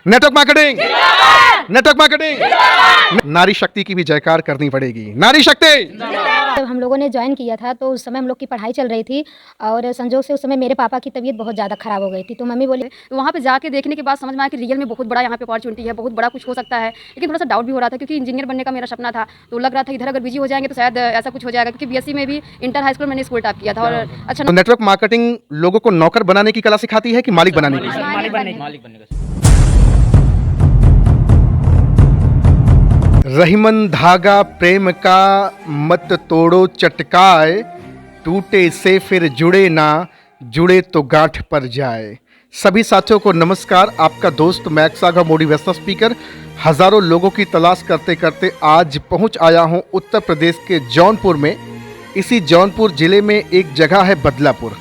Network marketing, network marketing, नारी शक्ति की भी जयकार करनी पड़ेगी। नारी शक्ति। जब हम लोगों ने ज्वाइन किया था तो उस समय हम लोग की पढ़ाई चल रही थी और संजोग से उस समय मेरे पापा की तबीयत बहुत ज़्यादा ख़राब हो गई थी। तो मम्मी बोली, वहाँ पे जाके देखने के बाद समझ में आया कि रियल में बहुत बड़ा यहाँ पे अपॉर्चुनिटी है, बहुत बड़ा कुछ हो सकता है। लेकिन थोड़ा सा डाउट भी हो रहा था क्योंकि इंजीनियर बनने का मेरा सपना था। तो लग रहा था इधर अगर बिजी हो जाएंगे तो शायद ऐसा कुछ हो जाएगा, क्योंकि बीएससी में भी इंटर हाई स्कूल मैंने स्कूल टॉप किया था। और अच्छा तो नेटवर्क मार्केटिंग लोगों को नौकर बनाने की कला सिखाती है कि मालिक बनाने की? मालिक बनने का। रहीमन धागा प्रेम का मत तोड़ो चटकाए, टूटे से फिर जुड़े ना, जुड़े तो गांठ पर जाए। सभी साथियों को नमस्कार। आपका दोस्त मैक्स आगा मोटिवेशनल स्पीकर हजारों लोगों की तलाश करते करते आज पहुंच आया हूं उत्तर प्रदेश के जौनपुर में। इसी जौनपुर जिले में एक जगह है बदलापुर।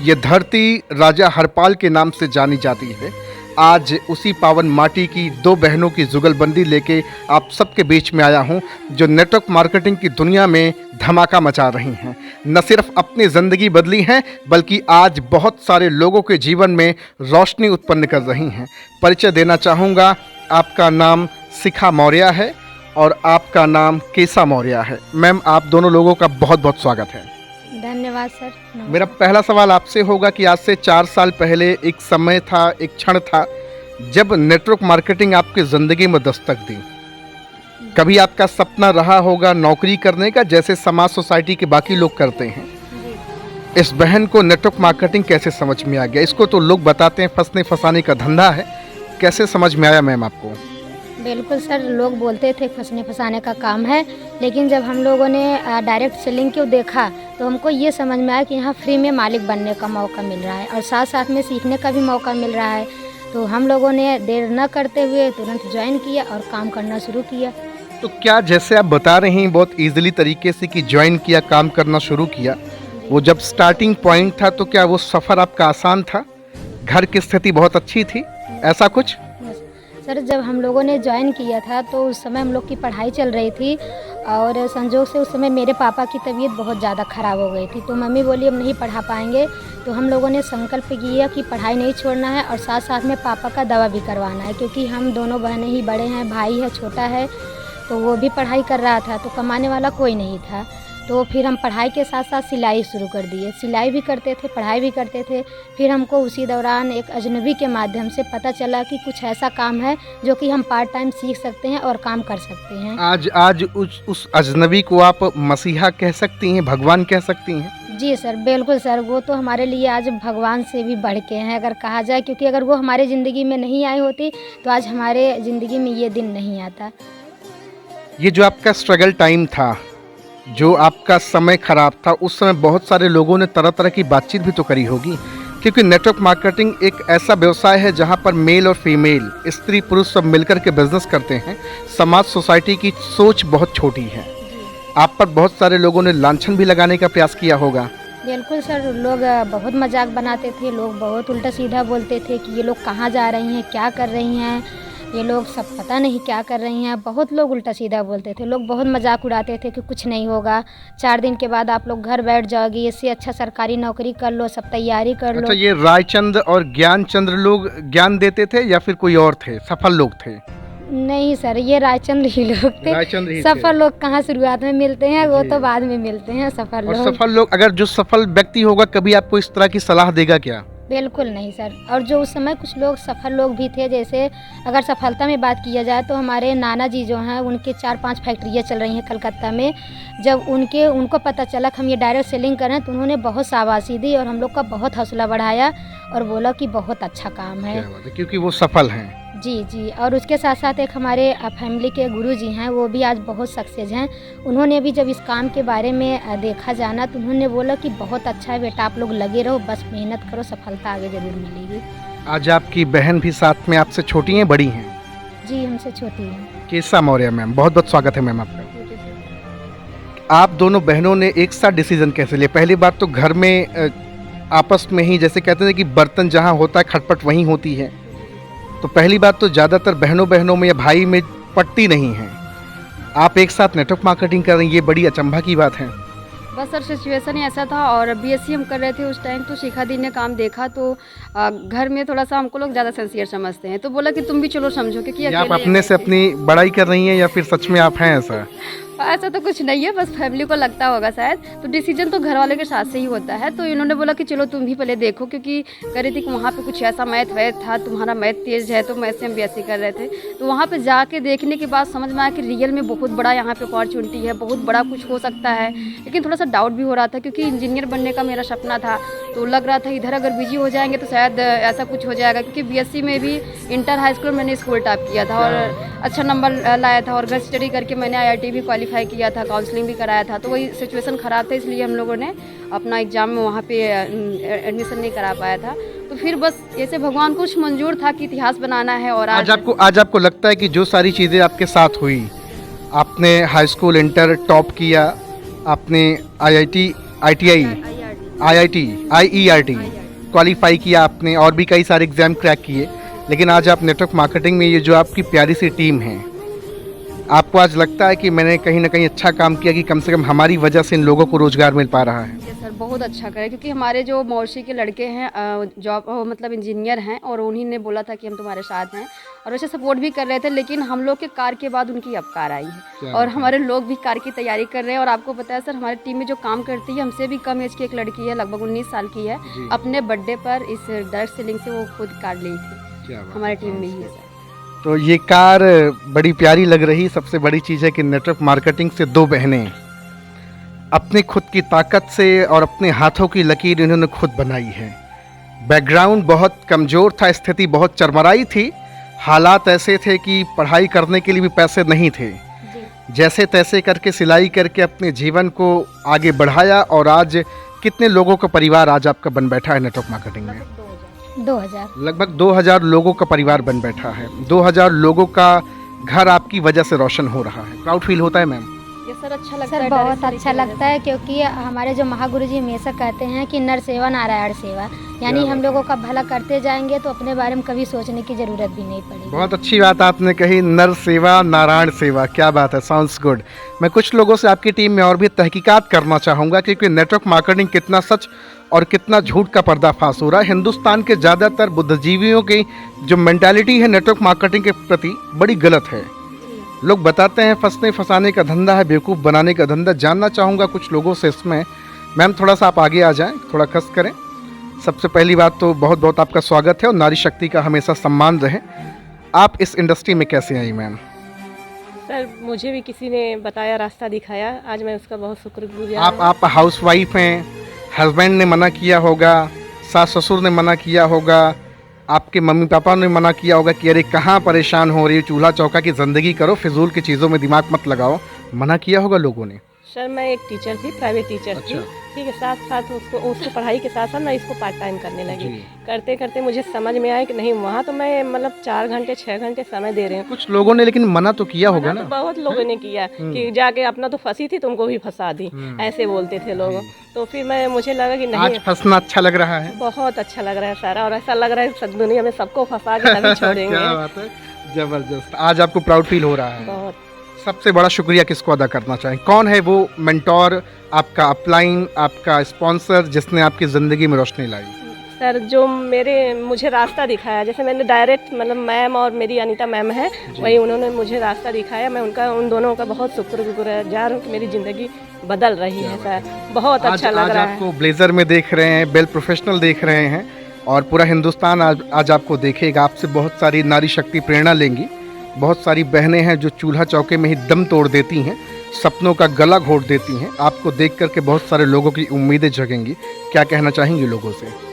ये धरती राजा हरपाल के नाम से जानी जाती है। आज उसी पावन माटी की दो बहनों की जुगलबंदी लेके आप सबके बीच में आया हूं, जो नेटवर्क मार्केटिंग की दुनिया में धमाका मचा रही हैं। न सिर्फ अपनी ज़िंदगी बदली हैं, बल्कि आज बहुत सारे लोगों के जीवन में रोशनी उत्पन्न कर रही हैं। परिचय देना चाहूँगा, आपका नाम शिखा मौर्य है और आपका नाम केसा मौर्य है। मैम, आप दोनों लोगों का बहुत बहुत स्वागत है। धन्यवाद सर। मेरा पहला सवाल आपसे होगा कि आज से 4 साल पहले एक समय था, एक क्षण था जब नेटवर्क मार्केटिंग आपकी ज़िंदगी में दस्तक दी। कभी आपका सपना रहा होगा नौकरी करने का, जैसे समाज सोसाइटी के बाकी लोग करते हैं? इस बहन को नेटवर्क मार्केटिंग कैसे समझ में आ गया? इसको तो लोग बताते हैं फंसने फंसाने का धंधा है, कैसे समझ में आया मैम आपको? बिल्कुल सर, लोग बोलते थे फंसने फंसाने का काम है, लेकिन जब हम लोगों ने डायरेक्ट सेलिंग को देखा तो हमको ये समझ में आया कि यहाँ फ्री में मालिक बनने का मौका मिल रहा है और साथ साथ में सीखने का भी मौका मिल रहा है। तो हम लोगों ने देर न करते हुए तुरंत ज्वाइन किया और काम करना शुरू किया। तो क्या जैसे आप बता रहे हैं बहुत ईजिली तरीके से कि ज्वाइन किया, काम करना शुरू किया, वो जब स्टार्टिंग पॉइंट था तो क्या वो सफ़र आपका आसान था? घर की स्थिति बहुत अच्छी थी, ऐसा कुछ? सर, जब हम लोगों ने ज्वाइन किया था तो उस समय हम लोग की पढ़ाई चल रही थी और संजोग से उस समय मेरे पापा की तबीयत बहुत ज़्यादा ख़राब हो गई थी। तो मम्मी बोली अब नहीं पढ़ा पाएंगे, तो हम लोगों ने संकल्प किया कि पढ़ाई नहीं छोड़ना है और साथ साथ में पापा का दवा भी करवाना है, क्योंकि हम दोनों बहनें ही बड़े हैं, भाई है छोटा है, तो वो भी पढ़ाई कर रहा था, तो कमाने वाला कोई नहीं था। तो फिर हम पढ़ाई के साथ साथ सिलाई शुरू कर दिए। सिलाई भी करते थे, पढ़ाई भी करते थे। फिर हमको उसी दौरान एक अजनबी के माध्यम से पता चला कि कुछ ऐसा काम है जो कि हम पार्ट टाइम सीख सकते हैं और काम कर सकते हैं। आज उस अजनबी को आप मसीहा कह सकती हैं, भगवान कह सकती हैं? जी सर, बिल्कुल सर, वो तो हमारे लिए आज भगवान से भी बढ़ के हैं अगर कहा जाए, क्योंकि अगर वो हमारे ज़िंदगी में नहीं आई होती तो आज हमारे ज़िंदगी में ये दिन नहीं आता। ये जो आपका स्ट्रगल टाइम था, जो आपका समय खराब था, उस समय बहुत सारे लोगों ने तरह तरह की बातचीत भी तो करी होगी, क्योंकि नेटवर्क मार्केटिंग एक ऐसा व्यवसाय है जहां पर मेल और फीमेल, स्त्री पुरुष सब मिलकर के बिजनेस करते हैं। समाज सोसाइटी की सोच बहुत छोटी है। आप पर बहुत सारे लोगों ने लांछन भी लगाने का प्रयास किया होगा। बिल्कुल सर, लोग बहुत मजाक बनाते थे, लोग बहुत उल्टा सीधा बोलते थे कि ये लोग कहाँ जा रही हैं, क्या कर रही हैं, ये लोग सब पता नहीं क्या कर रही हैं। बहुत लोग उल्टा सीधा बोलते थे, लोग बहुत मजाक उड़ाते थे कि कुछ नहीं होगा, 4 दिन के बाद आप लोग घर बैठ जाओगी, इससे अच्छा सरकारी नौकरी कर लो, सब तैयारी कर लो। अच्छा, ये रायचंद और ज्ञानचंद्र लोग ज्ञान देते थे या फिर कोई और थे, सफल लोग थे? नहीं सर, ये रायचंद्र ही लोग थे। रायचंद्र ही सफल थे। लोग कहाँ शुरुआत में मिलते हैं, वो तो बाद में मिलते हैं सफल और लोग। सफल लोग, अगर जो सफल व्यक्ति होगा कभी आपको इस तरह की सलाह देगा क्या? बिल्कुल नहीं सर। और जो उस समय कुछ लोग सफल लोग भी थे, जैसे अगर सफलता में बात किया जाए तो हमारे नाना जी जो हैं उनके 4-5 फैक्ट्रियाँ चल रही हैं कलकत्ता में। जब उनको पता चला कि हम ये डायरेक्ट सेलिंग कर रहे हैं तो उन्होंने बहुत शाबाशी दी और हम लोग का बहुत हौसला बढ़ाया और बोला कि बहुत अच्छा काम है। क्या बात है, क्योंकि वो सफल हैं। जी। और उसके साथ साथ एक हमारे फैमिली के गुरुजी हैं, वो भी आज बहुत सक्सेस हैं। उन्होंने भी जब इस काम के बारे में देखा जाना तो उन्होंने बोला कि बहुत अच्छा है बेटा, आप लोग लगे रहो, बस मेहनत करो, सफलता आगे ज़रूर मिलेगी। आज आपकी बहन भी साथ में आपसे छोटी हैं, बड़ी हैं? जी, हमसे छोटी हैं। केसा मौर्य मैम, बहुत बहुत स्वागत है मैम आपका। आप दोनों बहनों ने एक साथ डिसीजन कैसे लिया? पहली बात तो घर में आपस में ही, जैसे कहते हैं कि बर्तन जहाँ होता है खटपट वहीं होती है, तो पहली बात तो ज़्यादातर बहनों में या भाई में पटती नहीं है। आप एक साथ नेटवर्क मार्केटिंग कर रही हैं, ये बड़ी अचंभा की बात है। बस सर सिचुएशन ही ऐसा था और बीएससी हम कर रहे थे उस टाइम। तो शिखा दी ने काम देखा तो घर में थोड़ा सा हमको लोग ज़्यादा सिंसियर समझते हैं, तो बोला कि तुम भी चलो समझो, क्योंकि या आप अकेले अपने से अपनी बड़ाई कर रही हैं या फिर सच में आप हैं ऐसा? ऐसा तो कुछ नहीं है, बस फैमिली को लगता होगा शायद। तो डिसीजन तो घर वाले के साथ से ही होता है। तो इन्होंने बोला कि चलो तुम भी पहले देखो, क्योंकि कह रही थी कि वहाँ पे कुछ ऐसा मैथ वैथ था, तुम्हारा मैथ तेज है, तो मैथ से हम बीएससी कर रहे थे। तो वहाँ पे जाके देखने के बाद समझ में आया कि रियल में बहुत बड़ा यहाँ पे अपॉर्चुनिटी है, बहुत बड़ा कुछ हो सकता है। लेकिन थोड़ा सा डाउट भी हो रहा था, क्योंकि इंजीनियर बनने का मेरा सपना था। तो लग रहा था इधर अगर बिजी हो जाएंगे तो शायद ऐसा कुछ हो जाएगा, क्योंकि बीएससी में भी इंटर हाई स्कूल मैंने स्कूल टॉप किया था और अच्छा नंबर लाया था। और घर स्टडी करके मैंने आईआईटी भी क्वालिफाई किया था, काउंसलिंग भी कराया था। तो वही सिचुएशन ख़राब था, इसलिए हम लोगों ने अपना एग्ज़ाम में वहाँ पे एडमिशन नहीं करा पाया था। तो फिर बस ऐसे भगवान को कुछ मंजूर था कि इतिहास बनाना है। और आज आपको लगता है कि जो सारी चीज़ें आपके साथ हुई, आपने हाई स्कूल इंटर टॉप किया, आपने IERT क्वालिफाई किया आपने, और भी कई सारे एग्ज़ाम क्रैक किए, लेकिन आज आप नेटवर्क मार्केटिंग में ये जो आपकी प्यारी सी टीम है, आपको आज लगता है कि मैंने कहीं ना कहीं अच्छा काम किया कि कम से कम हमारी वजह से इन लोगों को रोज़गार मिल पा रहा है? ये सर बहुत अच्छा करे, क्योंकि हमारे जो मौसी के लड़के हैं जॉब मतलब इंजीनियर हैं, और उन्हीं ने बोला था कि हम तुम्हारे साथ हैं, और वैसे सपोर्ट भी कर रहे थे। लेकिन हम लोग के कार के बाद उनकी अब कार आई है, और हमारे लोग भी कार की तैयारी कर रहे हैं। और आपको पता है सर, हमारी टीम में जो काम करती है हमसे भी कम एज की एक लड़की है, लगभग 19 साल की है। अपने बर्थडे पर इस डायरेक्ट सेलिंग से वो खुद कार ली थी, हमारी टीम में ही है सर। तो ये कार बड़ी प्यारी लग रही। सबसे बड़ी चीज़ है कि नेटवर्क मार्केटिंग से दो बहनें अपनी खुद की ताकत से और अपने हाथों की लकीर इन्होंने खुद बनाई है। बैकग्राउंड बहुत कमज़ोर था, स्थिति बहुत चरमराई थी, हालात ऐसे थे कि पढ़ाई करने के लिए भी पैसे नहीं थे। जैसे तैसे करके सिलाई करके अपने जीवन को आगे बढ़ाया, और आज कितने लोगों का परिवार आज आपका बन बैठा है नेटवर्क मार्केटिंग में? 2000 लगभग 2000 लोगों का परिवार बन बैठा है। 2000 लोगों का घर आपकी वजह से रोशन हो रहा है। प्राउड फील होता है मैम? ये सर अच्छा लगता सर है, बहुत अच्छा लगता है, क्योंकि हमारे जो महागुरु जी हमेशा कहते हैं कि नर सेवा नारायण सेवा, यानी हम लोगों का भला करते जाएंगे तो अपने बारे में कभी सोचने की ज़रूरत भी नहीं पड़ेगी। बहुत अच्छी बात आपने कही, नर सेवा नारायण सेवा, क्या बात है, साउंड्स गुड। मैं कुछ लोगों से आपकी टीम में और भी तहकीकात करना चाहूँगा, क्योंकि नेटवर्क मार्केटिंग कितना सच और कितना झूठ का पर्दाफाश हो रहा है। हिंदुस्तान के ज़्यादातर बुद्धिजीवियों की जो मेंटालिटी है नेटवर्क मार्केटिंग के प्रति बड़ी गलत है। लोग बताते हैं फंसने फंसाने का धंधा है, बेवकूफ़ बनाने का धंधा। जानना चाहूँगा कुछ लोगों से इसमें। मैम थोड़ा सा आप आगे आ जाएं, थोड़ा कस करें। सबसे पहली बात तो बहुत बहुत आपका स्वागत है और नारी शक्ति का हमेशा सम्मान रहे। आप इस इंडस्ट्री में कैसे आई मैम? सर मुझे भी किसी ने बताया, रास्ता दिखाया, आज मैं उसका बहुत शुक्रगुजार हूँ। आप हाउस वाइफ हैं, हस्बैंड ने मना किया होगा, सास ससुर ने मना किया होगा, आपके मम्मी पापा ने मना किया होगा कि अरे कहाँ परेशान हो रही हो, चूल्हा चौका की ज़िंदगी करो, फिजूल की चीज़ों में दिमाग मत लगाओ, मना किया होगा लोगों ने? सर मैं एक टीचर थी, प्राइवेट टीचर थी, ठीक है। साथ साथ उसको पढ़ाई के साथ साथ मैं इसको पार्ट टाइम करने लगी। करते करते मुझे समझ में आया कि नहीं, वहाँ तो मैं मतलब 4 घंटे 6 घंटे समय दे रही हूँ। कुछ लोगों ने लेकिन मना तो किया होगा ना? तो बहुत लोगों ने किया कि जाके अपना तो फंसी थी, तुमको भी फंसा दी, ऐसे बोलते थे लोग। तो फिर मुझे लगा कि नहीं, आज फंसना अच्छा लग रहा है, बहुत अच्छा लग रहा है सारा, और ऐसा लग रहा है सब दुनिया में सबको फंसा के तभी छोड़ेंगे। क्या बात है, जबरदस्त। आज आपको प्राउड फील हो रहा है? बहुत। सबसे बड़ा शुक्रिया किसको अदा करना चाहें? कौन है वो मेंटोर, आपका अपलाइन, आपका स्पॉन्सर जिसने आपकी ज़िंदगी में रोशनी लाई? सर जो मुझे रास्ता दिखाया, जैसे मैंने डायरेक्ट मतलब मैम और मेरी अनीता मैम है, वही उन्होंने मुझे रास्ता दिखाया। मैं उन दोनों का बहुत शुक्रगुजार हूँ कि मेरी ज़िंदगी बदल रही है सर, बहुत अच्छा लग रहा है। आपको ब्लेजर में देख रहे हैं, वेल प्रोफेशनल देख रहे हैं, और पूरा हिंदुस्तान आज आपको देखेगा। आपसे बहुत सारी नारी शक्ति प्रेरणा लेंगी। बहुत सारी बहनें हैं जो चूल्हा चौके में ही दम तोड़ देती हैं, सपनों का गला घोट देती हैं। आपको देख करके बहुत सारे लोगों की उम्मीदें जगेंगी। क्या कहना चाहेंगे लोगों से?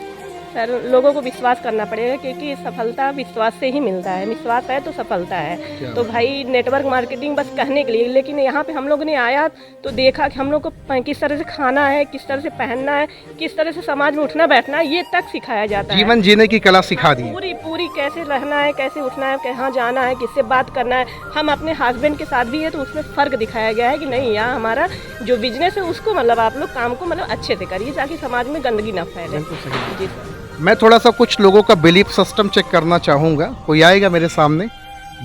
सर लोगों को विश्वास करना पड़ेगा, क्योंकि सफलता विश्वास से ही मिलता है। विश्वास है तो सफलता है। तो भाई नेटवर्क मार्केटिंग बस कहने के लिए, लेकिन यहाँ पे हम लोग ने आया तो देखा कि हम लोग को किस तरह से खाना है, किस तरह से पहनना है, किस तरह से समाज में उठना बैठना है, ये तक सिखाया जाता है। जीवन जीने की कला सिखा दी, पूरी कैसे रहना है, कैसे उठना है, कहाँ जाना है, किससे बात करना है। हम अपने हस्बैंड के साथ भी है तो उसमें फ़र्क दिखाया गया है कि नहीं, यहाँ हमारा जो बिजनेस है उसको मतलब आप लोग काम को मतलब अच्छे से करिए, ताकि समाज में गंदगी ना फैले। जी सर। मैं थोड़ा सा कुछ लोगों का बिलीफ सिस्टम चेक करना चाहूँगा। कोई आएगा मेरे सामने?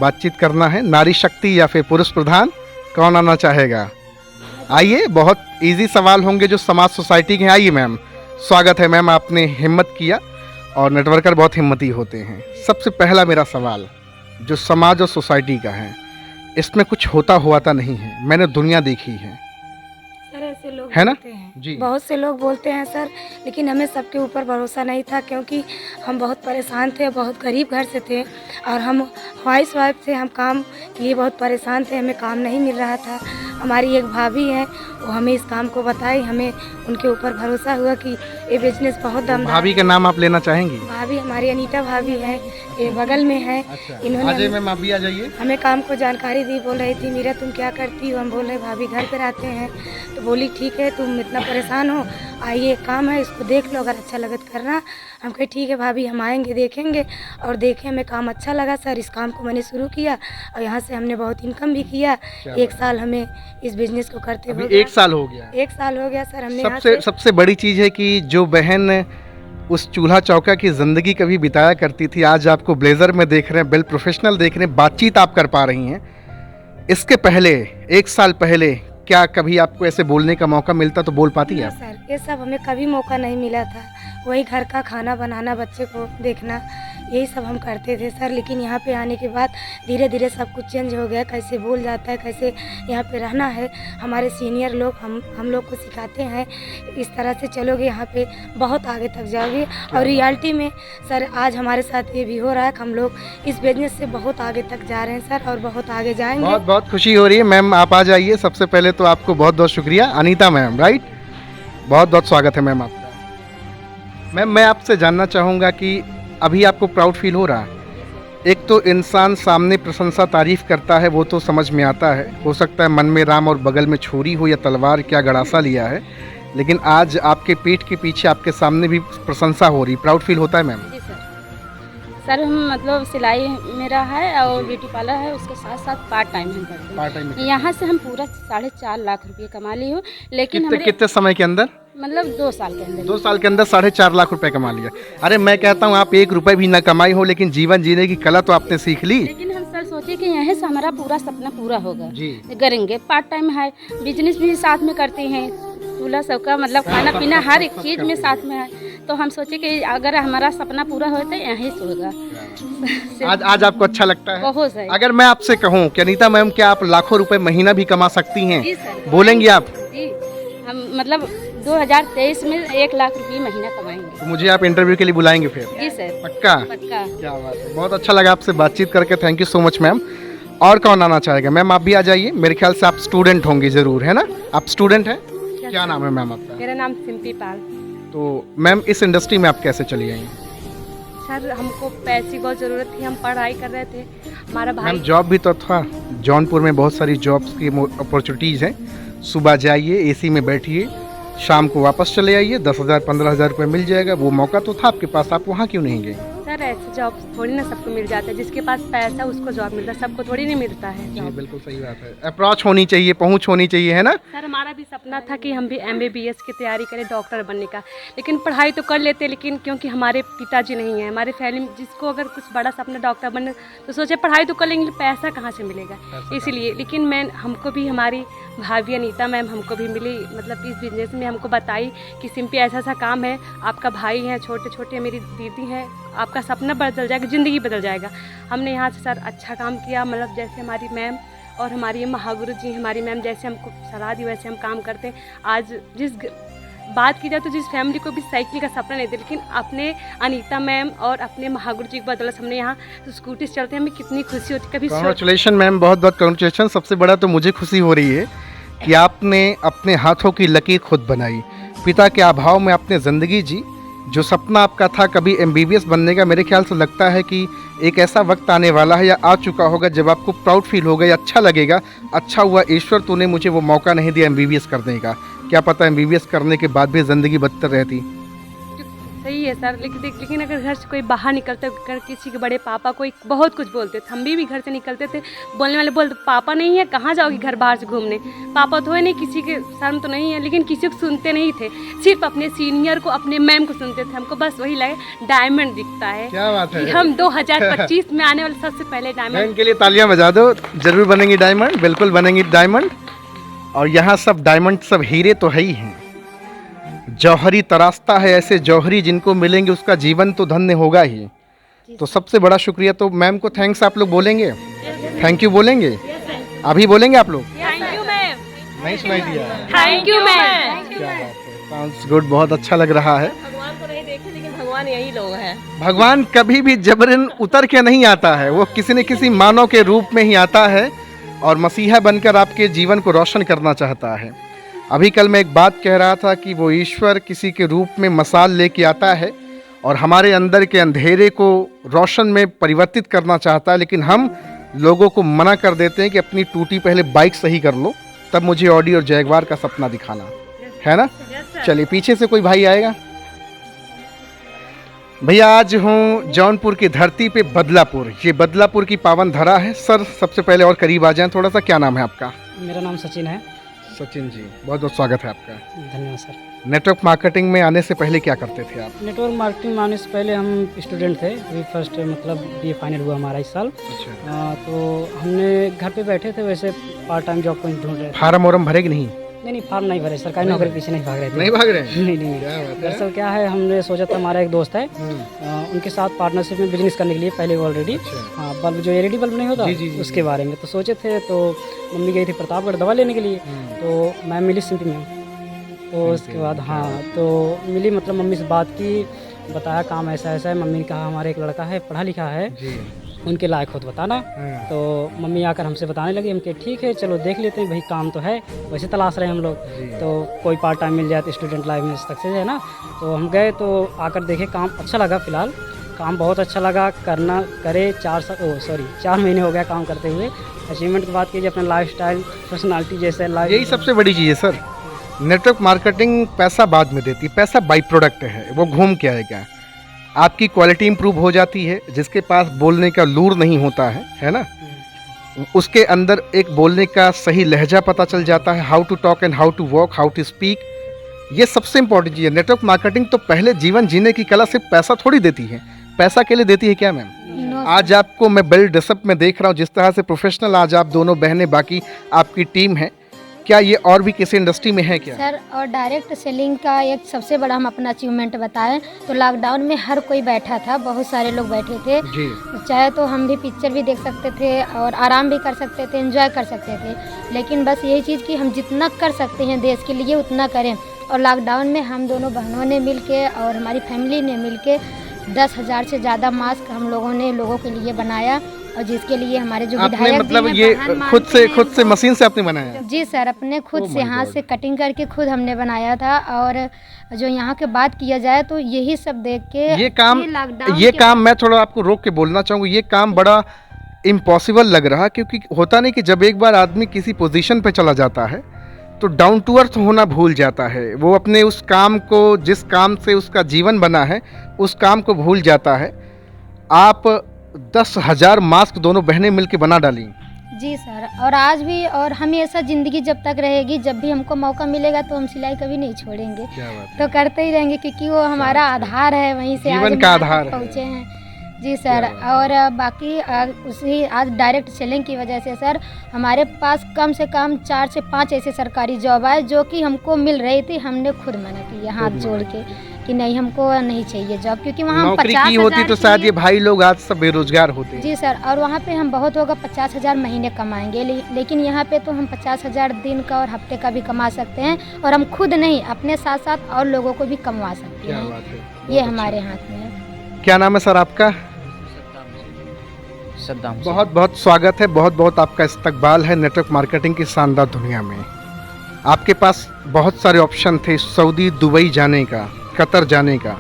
बातचीत करना है। नारी शक्ति या फिर पुरुष प्रधान, कौन आना चाहेगा? आइए, बहुत इजी सवाल होंगे जो समाज सोसाइटी के हैं। आइए मैम, स्वागत है मैम, आपने हिम्मत किया और नेटवर्कर बहुत हिम्मती होते हैं। सबसे पहला मेरा सवाल जो समाज और सोसाइटी का है, इसमें कुछ होता हुआ तो नहीं है, मैंने दुनिया देखी है, सर ऐसे लोग है ना? बोलते हैं जी। बहुत से लोग बोलते हैं सर, लेकिन हमें सबके ऊपर भरोसा नहीं था क्योंकि हम बहुत परेशान थे, बहुत गरीब घर से थे और हम हाउस वाइफ थे। हम काम के लिए बहुत परेशान थे, हमें काम नहीं मिल रहा था। हमारी एक भाभी है, वो हमें इस काम को बताई, हमें उनके ऊपर भरोसा हुआ कि ये बिजनेस बहुत दमदार। भाभी का नाम आप लेना चाहेंगी? भाभी हमारी अनीता भाभी है, ये बगल में है। इन्होंने आ जाइए मैम, आप भी आ जाइए। हमें काम को जानकारी दी, बोल रही थी मीरा तुम क्या करती हो? हम बोल रहे भाभी घर पर आते हैं। तो बोली ठीक है, तुम इतना परेशान हो, आइए काम है इसको देख लो, अगर अच्छा लगे तो करना। हम कहे ठीक है भाभी, हम आएंगे देखेंगे। और देखे हमें काम अच्छा लगा सर, इस काम को मैंने शुरू किया और यहाँ से हमने बहुत इनकम भी किया। एक साल हमें इस बिजनेस को करते अभी हुए 1 साल हो गया। 1 साल हो गया सर। हमने यहाँ सबसे सबसे बड़ी चीज़ है कि जो बहन उस चूल्हा चौका की ज़िंदगी कभी बिताया करती थी, आज आपको ब्लेज़र में देख रहे हैं, वेल प्रोफेशनल देख रहे हैं, बातचीत आप कर पा रही हैं। इसके पहले 1 साल पहले क्या कभी आपको ऐसे बोलने का मौका मिलता तो बोल पाती है आप? सर ये सब हमें कभी मौका नहीं मिला था। वही घर का खाना बनाना, बच्चे को देखना, यही सब हम करते थे सर। लेकिन यहाँ पे आने के बाद धीरे धीरे सब कुछ चेंज हो गया, कैसे बोल जाता है, कैसे यहाँ पे रहना है। हमारे सीनियर लोग हम लोग को सिखाते हैं, इस तरह से चलोगे यहाँ पे बहुत आगे तक जाओगे। और रियलिटी में सर आज हमारे साथ ये भी हो रहा है कि हम लोग इस बिजनेस से बहुत आगे तक जा रहे हैं सर, और बहुत आगे जाएंगे। बहुत बहुत खुशी हो रही है मैम, आप आ जाइए। सबसे पहले तो आपको बहुत बहुत शुक्रिया, अनीता मैम, राइट? बहुत बहुत स्वागत है मैम आपका। मैम मैं आपसे जानना चाहूँगा कि अभी आपको प्राउड फील हो रहा है? एक तो इंसान सामने प्रशंसा तारीफ करता है, वो तो समझ में आता है, हो सकता है मन में राम और बगल में छुरी हो या तलवार, क्या गड़ासा लिया है, लेकिन आज आपके पीठ के पीछे आपके सामने भी प्रशंसा हो रही, प्राउड फील होता है मैम? जी सर, हम मतलब सिलाई मेरा है और ब्यूटी पार्लर है, उसके साथ साथ पार्ट टाइम हम करते हैं। पार्ट टाइम में यहाँ से हम पूरा 4.5 लाख रुपए कमा ली हूँ, लेकिन कितने हमारे कितने समय के अंदर? मतलब 2 साल के अंदर। 2 साल के अंदर 4.5 लाख रुपए कमा लिया। अरे मैं कहता हूँ आप 1 रुपए भी ना कमाई हो, लेकिन जीवन जीने की कला तो आपने सीख ली। लेकिन हम सर सोचे कि यहाँ से हमारा पूरा सपना पूरा होगा जी। करेंगे। पार्ट टाइम है, बिजनेस भी साथ में करते हैं, चूल्हा सबका मतलब खाना पीना हर एक चीज़ में साथ में है। तो हम सोचे कि अगर हमारा सपना पूरा हो तो यहीं से होगा। आज आपको अच्छा लगता है? बहुत सही। अगर मैं आपसे कहूँ कि अनीता मैम क्या आप लाखों रुपए महीना भी कमा सकती हैं, जी सर, बोलेंगी आप? जी, हम मतलब 2023 में 1 लाख रुपये महीना कमाएंगे। तो मुझे आप इंटरव्यू के लिए बुलाएंगे फिर? जी सर, पक्का? पक्का। क्या बात है, बहुत अच्छा लगा आपसे बातचीत करके, thank you so much ma'am. और कौन आना चाहेगा? मैम आप भी आ जाइए, मेरे ख्याल से आप स्टूडेंट होंगे ज़रूर, है ना? आप स्टूडेंट हैं? क्या नाम है मैम आपका? मेरा नाम सिंपी पाल। तो मैम इस इंडस्ट्री में आप कैसे चली आई? सर हमको पैसे की बहुत ज़रूरत थी, हम पढ़ाई कर रहे थे। हमारा मैम भाई जॉब भी तो था, जौनपुर में बहुत सारी जॉब्स की अपॉर्चुनिटीज़ हैं। सुबह जाइए, एसी में बैठिए, शाम को वापस चले आइए, 10,000 15,000 रुपये मिल जाएगा। वो मौका तो था आपके पास, आप वहाँ क्यों नहीं गए? सर ऐसे जॉब थोड़ी ना सबको मिल जाता है, जिसके पास पैसा उसको जॉब मिलता है, सबको थोड़ी नहीं मिलता है जी जॉब। बिल्कुल सही बात है, अप्रोच होनी चाहिए, पहुँच होनी चाहिए, है ना? सर हमारा भी सपना था कि हम भी MBBS की तैयारी करें, डॉक्टर बनने का। लेकिन पढ़ाई तो कर लेते, लेकिन क्योंकि हमारे पिताजी नहीं हैं, हमारे फैमिली जिसको अगर कुछ बड़ा सपना डॉक्टर बनने, तो सोचे पढ़ाई तो कर लेंगे, पैसा कहाँ से मिलेगा, इसलिए। लेकिन मैं हमको भी हमारी भाभी अनीता मैम हमको भी मिली, मतलब इस बिजनेस में हमको बताई कि सिंपी ऐसा ऐसा काम है, आपका भाई है, छोटे छोटे मेरी दीदी हैं, आपका सपना बदल जाएगा, ज़िंदगी बदल जाएगा। हमने यहाँ से सर अच्छा काम किया, मतलब जैसे हमारी मैम और हमारी महागुरु जी हमारी मैम जैसे हमको सलाह दी वैसे हम काम करते हैं। आज बात की जाए तो जिस फैमिली को भी साइकिल का सपना नहीं था, लेकिन अपने अनीता मैम और अपने महागुरु जी की बदौलत हमने यहाँ तो स्कूटी से चलते हैं, हमें कितनी खुशी होती है। कभी कॉन्ग्रेचुलेशन मैम, बहुत बहुत कॉन्ग्रेचुलेशन। सबसे बड़ा तो मुझे खुशी हो रही है कि आपने अपने हाथों की लकीर खुद बनाई, पिता के अभाव में आपने ज़िंदगी जी। जो सपना आपका था कभी MBBS बनने का, मेरे ख्याल से लगता है कि एक ऐसा वक्त आने वाला है या आ चुका होगा जब आपको प्राउड फील होगा या अच्छा लगेगा, अच्छा हुआ ईश्वर तूने मुझे वो मौका नहीं दिया MBBS करने का। क्या पता MBBS करने के बाद भी ज़िंदगी बदतर रहती। सही है सर, लेकिन अगर घर से कोई बाहर निकलते, अगर किसी के बड़े पापा कोई बहुत कुछ बोलते थे, हम भी घर से निकलते थे, बोलने वाले बोलते पापा नहीं है, कहाँ जाओगी घर बाहर से घूमने, पापा तो है नहीं, किसी के शर्म तो नहीं है, लेकिन किसी को सुनते नहीं थे, सिर्फ अपने सीनियर को, अपने मैम को सुनते थे। हमको बस वही लगे डायमंड दिखता है। क्या बात है, हम 2025 में आने वाले सबसे पहले डायमंड। इनके लिए तालियां बजा दो, जरूर बनेंगी डायमंड, बिल्कुल बनेंगी डायमंड। और यहाँ सब डायमंड, सब हीरे तो है ही हैं। जौहरी तराशता है ऐसे जौहरी, जिनको मिलेंगे उसका जीवन तो धन्य होगा ही। तो सबसे बड़ा शुक्रिया। तो मैम को थैंक्स आप लोग बोलेंगे? थैंक यू बोलेंगे? अभी बोलेंगे आप लोग? Thank you ma'am. नहीं सुनाई दिया? Thank you ma'am. क्या बात है, साउंड्स गुड, बहुत अच्छा लग रहा है। भगवान को नहीं देखे लेकिन भगवान यही लोग हैं। भगवान कभी भी जबरन उतर के नहीं आता है, वो किसी न किसी मानव के रूप में ही आता है और मसीहा बनकर आपके जीवन को रोशन करना चाहता है। अभी कल मैं एक बात कह रहा था कि वो ईश्वर किसी के रूप में मसाल लेके आता है और हमारे अंदर के अंधेरे को रोशन में परिवर्तित करना चाहता है, लेकिन हम लोगों को मना कर देते हैं कि अपनी टूटी पहले बाइक सही कर लो, तब मुझे ऑडी और जैगवार का सपना दिखाना, है ना? चलिए पीछे से कोई भाई आएगा। भैया आज हूँ जौनपुर की धरती पे बदलापुर, ये बदलापुर की पावन धरा है। सर सबसे पहले और करीब आ जाएं थोड़ा सा, क्या नाम है आपका? मेरा नाम सचिन है। सचिन जी, बहुत बहुत स्वागत है आपका। धन्यवाद सर। नेटवर्क मार्केटिंग में आने से पहले क्या करते थे आप? नेटवर्क मार्केटिंग में आने से पहले हम स्टूडेंट थे, अभी फर्स्ट मतलब BA फाइनल हुआ हमारा इस साल। अच्छा, तो हमने घर पे बैठे थे, वैसे पार्ट टाइम जॉब को ढूंढ रहे थे। फार्म वार्म भरे कि नहीं? नहीं फॉर्म नहीं भरे, सरकारी नौकरी के पीछे नहीं भाग रहे थे। नहीं भाग रहे हैं? नहीं। क्या बात है? दरअसल क्या है, हमने सोचा था, हमारा एक दोस्त है, उनके साथ पार्टनरशिप में बिजनेस करने के लिए पहले ऑलरेडी। अच्छा। हाँ, बल्ब जो LED बल्ब नहीं होता, जी, जी, जी, उसके बारे में तो सोचे थे। तो मम्मी गई थी प्रतापगढ़ दवा लेने के लिए, तो मैम मिली सिंपी मैम। तो उसके बाद हाँ तो मिली, मतलब मम्मी से बात की, बताया काम ऐसा ऐसा है। मम्मी ने कहा हमारे एक लड़का है पढ़ा लिखा है, जी। उनके लायक खुद बताना। तो मम्मी आकर हमसे बताने लगी, हम कहे ठीक है चलो देख लेते हैं भाई, काम तो है वैसे तलाश रहे हैं हम लोग, तो कोई पार्ट टाइम मिल जाए तो स्टूडेंट लाइफ में सक्सेस है ना। तो हम गए तो आकर देखे, काम अच्छा लगा, फ़िलहाल काम बहुत अच्छा लगा, करना करे 4 महीने हो गया काम करते हुए। अचीवमेंट की बात कीजिए, अपना लाइफ स्टाइल पर्सनैलिटी जैसे लाइफ, यही सबसे बड़ी चीज़ है सर। नेटवर्क मार्केटिंग पैसा बाद में देती, पैसा बाई प्रोडक्ट है, वो घूम के आएगा। आपकी क्वालिटी इंप्रूव हो जाती है, जिसके पास बोलने का लूर नहीं होता है ना, उसके अंदर एक बोलने का सही लहजा पता चल जाता है, how to talk and how to walk, how to speak. ये सबसे इंपॉर्टेंट चीज़ है। नेटवर्क मार्केटिंग तो पहले जीवन जीने की कला सिर्फ पैसा थोड़ी देती है, पैसा के लिए देती है क्या मैम? नो आज आपको मैं बेल ड्रेसअप में देख रहा हूँ, जिस तरह से प्रोफेशनल आज आप दोनों बहनें, बाकी आपकी टीम है, क्या ये और भी किसी इंडस्ट्री में है क्या? सर, और डायरेक्ट सेलिंग का एक सबसे बड़ा हम अपना अचीवमेंट बताएं तो लॉकडाउन में हर कोई बैठा था, बहुत सारे लोग बैठे थे। जी। चाहे तो हम भी पिक्चर भी देख सकते थे और आराम भी कर सकते थे, एंजॉय कर सकते थे, लेकिन बस यही चीज़ कि हम जितना कर सकते हैं देश के लिए उतना करें। और लॉकडाउन में हम दोनों बहनों ने मिल के और हमारी फैमिली ने मिल के 10,000 से ज़्यादा मास्क हम लोगों ने लोगों के लिए बनाया, और जिसके लिए हमारे जो आपने विधायक मतलब जी हैं, ये प्रधान खुद मानते से हैं, मशीन से आपने बनाया? जी सर, अपने खुद Oh से my हाथ God. से कटिंग करके खुद हमने बनाया था। और जो यहाँ के बात किया जाए तो यही सब देख के ये काम मैं थोड़ा आपको रोक के बोलना चाहूँगा, ये काम बड़ा इम्पॉसिबल लग रहा, क्योंकि होता नहीं कि जब एक बार आदमी किसी पोजीशन पे चला जाता है तो डाउन टू अर्थ होना भूल जाता है। वो अपने उस काम को, जिस काम से उसका जीवन बना है, उस काम को भूल जाता है। आप 10,000 मास्क दोनों बहनें मिलके बना डाली? जी सर, और आज भी और हमेशा ज़िंदगी जब तक रहेगी, जब भी हमको मौका मिलेगा तो हम सिलाई कभी नहीं छोड़ेंगे, क्या बात तो करते ही रहेंगे, क्योंकि वो हमारा आधार है, वहीं से जीवन आज का हम यहाँ आधार तक है। पहुँचे हैं। जी सर, और बाकी उसी आज डायरेक्ट सेलिंग की वजह से सर हमारे पास कम से कम 4 से 5 ऐसे सरकारी जॉब आए जो कि हमको मिल रही थी। हमने खुद मना किया हाथ जोड़ के कि नहीं, हमको नहीं चाहिए जॉब, क्योंकि वहाँ हम नौकरी 50,000 की होती तो शायद ये भाई लोग आज सब बेरोजगार होते। जी सर, और वहाँ पे हम बहुत होगा 50,000 महीने कमाएंगे, लेकिन यहाँ पे तो हम 50,000 दिन का और हफ्ते का भी कमा सकते हैं, और हम खुद नहीं, अपने साथ साथ और लोगों को भी कमवा सकते क्या हैं। बात है, ये हमारे हाथ में है। क्या नाम है सर आपका? सद्दाम। बहुत बहुत स्वागत है, बहुत बहुत आपका इस्तकबाल है नेटवर्क मार्केटिंग की शानदार दुनिया में। आपके पास बहुत सारे ऑप्शन थे, सऊदी, दुबई जाने का, कतर जाने का,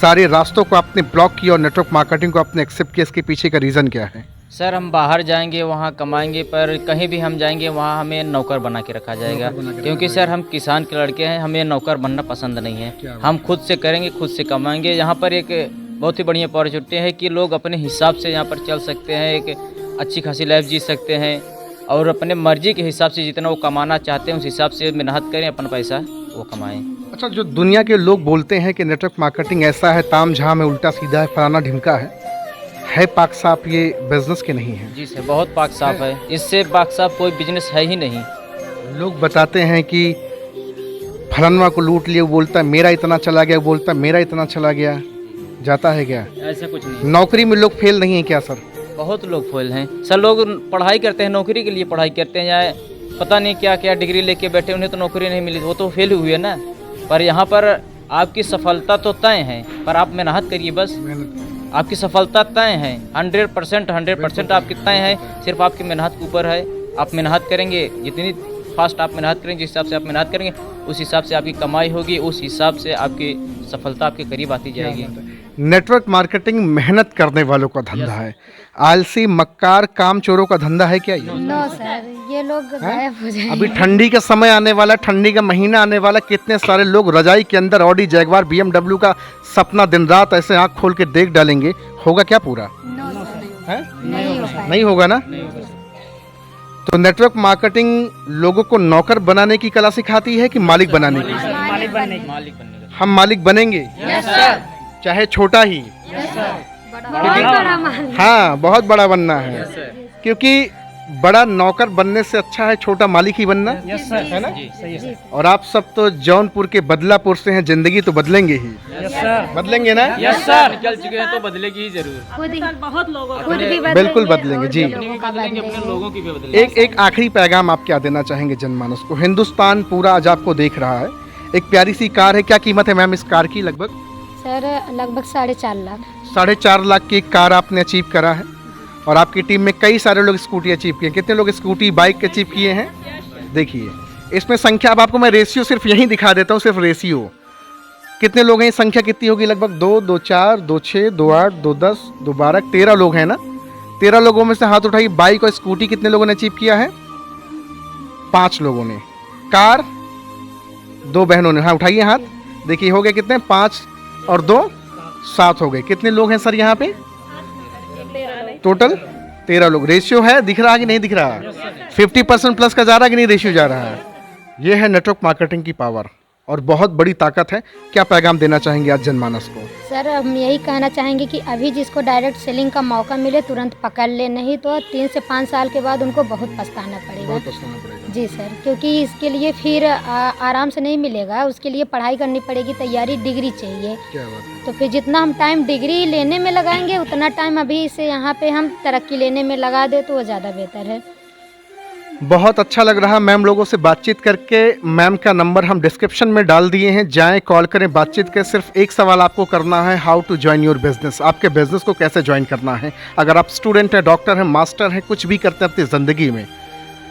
सारे रास्तों को आपने ब्लॉक किया और नेटवर्क मार्केटिंग को आपने एक्सेप्ट किया। इसके पीछे का रीज़न क्या है? सर हम बाहर जाएंगे वहाँ कमाएंगे, पर कहीं भी हम जाएंगे वहाँ हमें नौकर बना के रखा जाएगा, क्योंकि सर हम किसान के लड़के हैं, हमें नौकर बनना पसंद नहीं है। हम खुद से करेंगे, खुद से कमाएंगे। यहाँ पर एक बहुत ही बढ़िया अपॉर्चुनिटी है कि लोग अपने हिसाब से यहाँ पर चल सकते हैं, एक अच्छी खासी लाइफ जी सकते हैं, और अपने मर्जी के हिसाब से जितना वो कमाना चाहते हैं उस हिसाब से मेहनत करें, अपना पैसा वो कमाएं। अच्छा, जो दुनिया के लोग बोलते हैं कि नेटवर्क मार्केटिंग ऐसा है, ताम झाम है, उल्टा सीधा है, फलाना ढिमका है पाक साफ, ये बिजनेस के नहीं है? जी सर, बहुत पाक साफ है, इससे पाक साफ कोई बिजनेस है ही नहीं। लोग बताते हैं कि फलानवा को लूट लिया, वो बोलता है मेरा इतना चला गया, वो बोलता है मेरा इतना चला गया, जाता है क्या? ऐसा कुछ नहीं, नौकरी में लोग फेल नहीं है क्या सर? बहुत लोग फेल हैं सर। लोग पढ़ाई करते हैं, नौकरी के लिए पढ़ाई करते हैं, या पता नहीं क्या क्या डिग्री लेके बैठे, उन्हें तो नौकरी नहीं मिली, वो तो फेल हुए ना। पर यहाँ पर आपकी सफलता तो तय है, पर आप मेहनत करिए बस। आपकी सफलता तय है, 100% आपकी तय है, सिर्फ आपकी मेहनत के ऊपर है। आप मेहनत करेंगे, जितनी फास्ट आप मेहनत करेंगे, जिस हिसाब से आप मेहनत करेंगे उस हिसाब से आपकी कमाई होगी, उस हिसाब से आपकी सफलता आपके करीब आती जाएगी। नेटवर्क मार्केटिंग मेहनत करने वालों का धंधा है, आलसी मक्कार काम चोरों का धंधा है क्या ये? नो सर, ये लोग गायब हो जाएंगे। अभी ठंडी का समय आने वाला, ठंडी का महीना आने वाला, कितने सारे लोग रजाई के अंदर ऑडी जैगवार BMW का सपना दिन रात ऐसे आंख खोल के देख डालेंगे, होगा क्या पूरा? है? नहीं हो पाएगा। नहीं होगा ना। तो नेटवर्क मार्केटिंग लोगों को नौकर बनाने की कला सिखाती है कि मालिक बनाने की? मालिक बनने का। हम मालिक बनेंगे, चाहे छोटा ही। हाँ, बहुत बड़ा बनना है, क्योंकि बड़ा नौकर बनने से अच्छा है छोटा मालिक ही बनना, है ना? और आप सब तो जौनपुर के बदलापुर से हैं, जिंदगी तो बदलेंगे ही। बदलेंगे ना? निकल चुके हैं तो बदलेगी ही जरूर। खुद ही बहुत लोगों खुद भी बिल्कुल बदलेंगे जी। बदलेंगे, अपने लोगों की भी बदलेंगे। एक आखिरी पैगाम आप क्या देना चाहेंगे जनमानस को? हिंदुस्तान पूरा आज आपको देख रहा है, एक प्यारी सी कार है, क्या कीमत है मैम इस कार की? लगभग सर लगभग 4.5 लाख। 4.5 लाख की एक कार आपने अचीव करा है, और आपकी टीम में कई सारे लोग स्कूटी अचीव किए। कितने लोग स्कूटी बाइक अचीव किए हैं? देखिए इसमें संख्या, अब आपको मैं रेशियो सिर्फ यहीं दिखा देता हूँ, सिर्फ रेशियो कितने लोग हैं, संख्या कितनी होगी? लगभग 2, 2, 4, 2, 6, 2, 8, 2, 10, 2, 12, 13 लोग हैं ना। 13 लोगों में से हाथ उठाइए, बाइक और स्कूटी कितने लोगों ने अचीव किया है? 5 लोगों ने। कार 2 बहनों ने, हाँ उठाइए हाथ, देखिए हो गए कितने? 5 और 2 7 हो गए। कितने लोग हैं सर यहाँ पे टोटल? 13 लोग। रेशियो है, दिख रहा है कि नहीं दिख रहा? 50% प्लस का जा रहा है कि नहीं रेशियो जा रहा है? ये है नेटवर्क मार्केटिंग की पावर, और बहुत बड़ी ताकत है। क्या पैगाम देना चाहेंगे आज जनमानस को? सर हम यही कहना चाहेंगे कि अभी जिसको डायरेक्ट सेलिंग का मौका मिले तुरंत पकड़ ले, नहीं तो 3 से 5 साल के बाद उनको बहुत पछताना पड़ेगा। जी सर, क्योंकि इसके लिए फिर आराम से नहीं मिलेगा, उसके लिए पढ़ाई करनी पड़ेगी, तैयारी, डिग्री चाहिए। क्या बात है। तो फिर जितना हम टाइम डिग्री लेने में लगाएंगे उतना टाइम अभी से यहाँ पे हम तरक्की लेने में लगा दे तो वो ज़्यादा बेहतर है। बहुत अच्छा लग रहा मैम लोगों से बातचीत करके। मैम का नंबर हम डिस्क्रिप्शन में डाल दिए हैं, जाएं कॉल करें, बातचीत करें। सिर्फ एक सवाल आपको करना है, how to join your business. आपके बिजनेस को कैसे ज्वाइन करना है? अगर आप स्टूडेंट हैं, डॉक्टर हैं, मास्टर हैं, कुछ भी करते हैं अपनी ज़िंदगी में,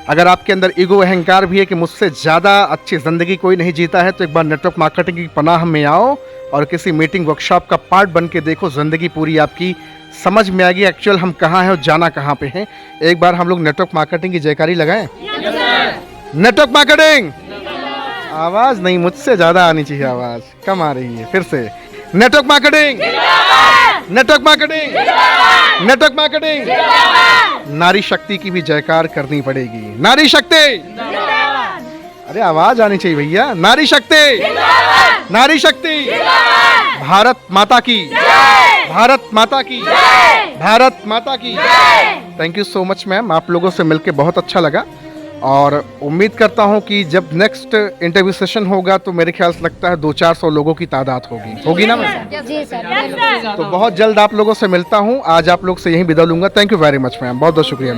अगर आपके अंदर ईगो अहंकार भी है कि मुझसे ज़्यादा अच्छी ज़िंदगी कोई नहीं जीता है, तो एक बार नेटवर्क मार्केटिंग की पनाह में आओ और किसी मीटिंग वर्कशॉप का पार्ट बन के देखो। ज़िंदगी पूरी आपकी समझ में आएगी एक्चुअल हम कहाँ हैं और जाना कहाँ पे हैं। एक बार हम लोग नेटवर्क मार्केटिंग की जयकारी लगाएं। नेटवर्क मार्केटिंग, आवाज़ नहीं, मुझसे ज़्यादा आनी चाहिए, आवाज़ कम आ रही है। फिर से network marketing, network marketing, network marketing. नारी शक्ति की भी जयकार करनी पड़ेगी। नारी शक्ति, अरे आवाज आनी चाहिए भैया। नारी शक्ति, नारी शक्ति। भारत माता की, भारत माता की, भारत माता की। Thank you so much ma'am, आप लोगों से मिलकर बहुत अच्छा लगा, और उम्मीद करता हूं कि जब नेक्स्ट इंटरव्यू सेशन होगा तो मेरे ख्याल से लगता है 200-400 लोगों की तादाद होगी ना मैम? जी सर। तो बहुत जल्द आप लोगों से मिलता हूं। आज आप लोग से यहीं विदा लूंगा। Thank you very much ma'am, बहुत बहुत शुक्रिया।